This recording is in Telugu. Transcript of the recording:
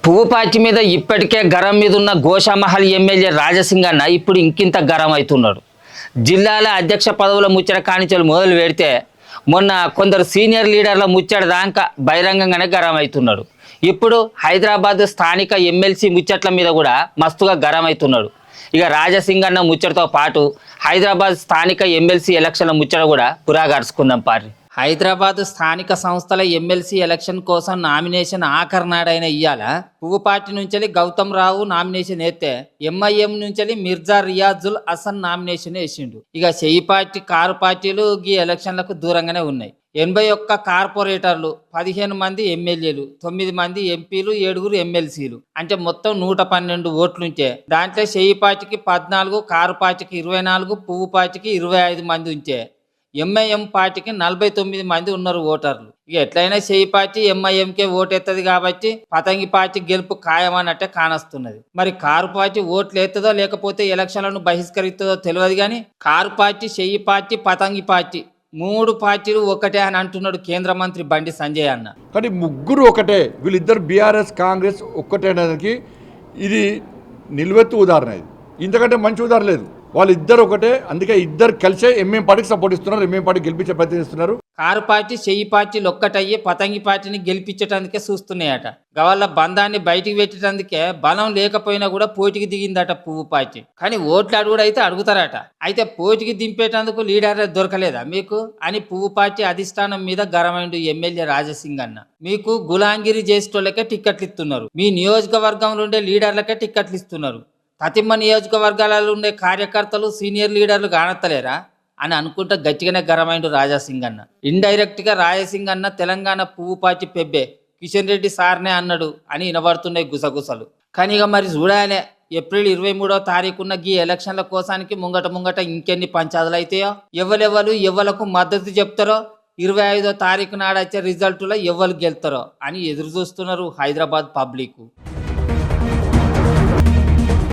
పువ్వుపాచి మీద ఇప్పటికే గరం మీద ఉన్న గోషామహల్ ఎమ్మెల్యే రాజసింగన్న ఇప్పుడు ఇంకింత గరం అవుతున్నాడు. జిల్లాల అధ్యక్ష పదవుల ముచ్చట కానిచలు మొదలు పెడితే మొన్న కొందరు సీనియర్ లీడర్ల ముచ్చట దాకా బహిరంగంగానే గరం అవుతున్నాడు. ఇప్పుడు హైదరాబాద్ స్థానిక ఎమ్మెల్సీ ముచ్చట్ల మీద కూడా మస్తుగా గరం అవుతున్నాడు. ఇక రాజసింగన్న ముచ్చటతో పాటు హైదరాబాద్ స్థానిక ఎమ్మెల్సీ ఎలక్షన్ల ముచ్చట కూడా పురాగరుచుకుందాం పారి. హైదరాబాద్ స్థానిక సంస్థల ఎమ్మెల్సీ ఎలక్షన్ కోసం నామినేషన్ ఆఖరి నాడైన ఇయ్యాల పువ్వుపాటి నుంచి గౌతమ్ రావు నామినేషన్ వేస్తే ఎంఐఎం నుంచి మిర్జా రియాజుల్ హసన్ నామినేషన్ వేసిండు. ఇక చెయ్యి పార్టీ కారు పార్టీలు ఈ ఎలక్షన్లకు దూరంగానే ఉన్నాయి. 81 కార్పొరేటర్లు, 15 మంది ఎమ్మెల్యేలు, 9 మంది ఎంపీలు, 7 ఎమ్మెల్సీలు అంటే మొత్తం 112 ఓట్లుంటే దాంట్లో చెయ్యి పార్టీకి 14, కారు పార్టీకి 24, పువ్వు పార్టీకి 25 మంది ఉంటే ఎంఐఎం పార్టీకి 49 మంది ఉన్నారు ఓటర్లు. ఇక ఎట్లయినా చెయ్యి పార్టీ ఎంఐఎంకే ఓటెత్తది కాబట్టి పతంగి పార్టీ గెలుపు ఖాయమన్నట్టే కానొస్తున్నది. మరి కారు పార్టీ ఓట్లు ఎత్తదో లేకపోతే ఎలక్షన్లను బహిష్కరిస్తుందో తెలియదు. కానీ కారు పార్టీ, చెయ్యి పార్టీ, పతంగి పార్టీ 3 పార్టీలు ఒకటే అని అంటున్నాడు కేంద్ర మంత్రి బండి సంజయ్ అన్న. కానీ ముగ్గురు ఒకటే, వీళ్ళిద్దరు బీఆర్ఎస్ కాంగ్రెస్ ఒక్కటే అనేది ఇది నిలువెత్తు ఉదాహరణ. ఇది ఇంతకంటే మంచి ఉదాహరణ లేదు. వాళ్ళిద్దరు ఒకటే, అందుకే ఇద్దరు కలిసే ఎంఎం పార్టీకి సపోర్ట్ ఇస్తున్నారు, ఎంఎం పార్టీ గెలిపించే ప్రయత్నిస్తున్నారు. కారు పార్టీ, చెయ్యి పార్టీలు ఒక్కటయ్యి పతంగి పార్టీని గెలిపించటానికే చూస్తున్నాయట. గవాళ్ళ బంధాన్ని బయటికి పెట్టడానికే బలం లేకపోయినా కూడా పోటీకి దిగిందట పువ్వు పార్టీ. కానీ ఓట్లు అడుగుడు అయితే అడుగుతారట. అయితే పోటీకి దింపేటందుకు లీడర్ దొరకలేదా మీకు అని పువ్వు పార్టీ అధిష్టానం మీద గరమైండు ఎమ్మెల్యే రాజసింగ్ అన్న. మీకు గులాంగిరి చేసేటోళ్ళకే టిక్కెట్లు ఇస్తున్నారు, మీ నియోజకవర్గంలో ఉండే లీడర్లకే టిక్కెట్లు ఇస్తున్నారు. తతిమ్మ నియోజకవర్గాలలో ఉండే కార్యకర్తలు, సీనియర్ లీడర్లు కానత్తలేరా అని అనుకుంటా గట్టిగానే గరమైండు రాజాసింగ్ అన్న. ఇండైరెక్ట్ గా రాజసింగ్ అన్న తెలంగాణ పువ్వు పార్టీ పెబ్బే కిషన్ రెడ్డి సార్నే అన్నాడు అని వినబడుతున్నాయి గుసగుసలు. కానీ ఇక మరి చూడాలే ఏప్రిల్ 23వ తారీఖున ఈ ఎలక్షన్ల కోసానికి ముంగట ఇంకెన్ని పంచాదులు అయితాయో, ఎవలకు మద్దతు చెప్తారో, 25వ తారీఖు నాడు వచ్చే రిజల్ట్లో ఎవరు గెలుతారో అని ఎదురు చూస్తున్నారు హైదరాబాద్ పబ్లిక్.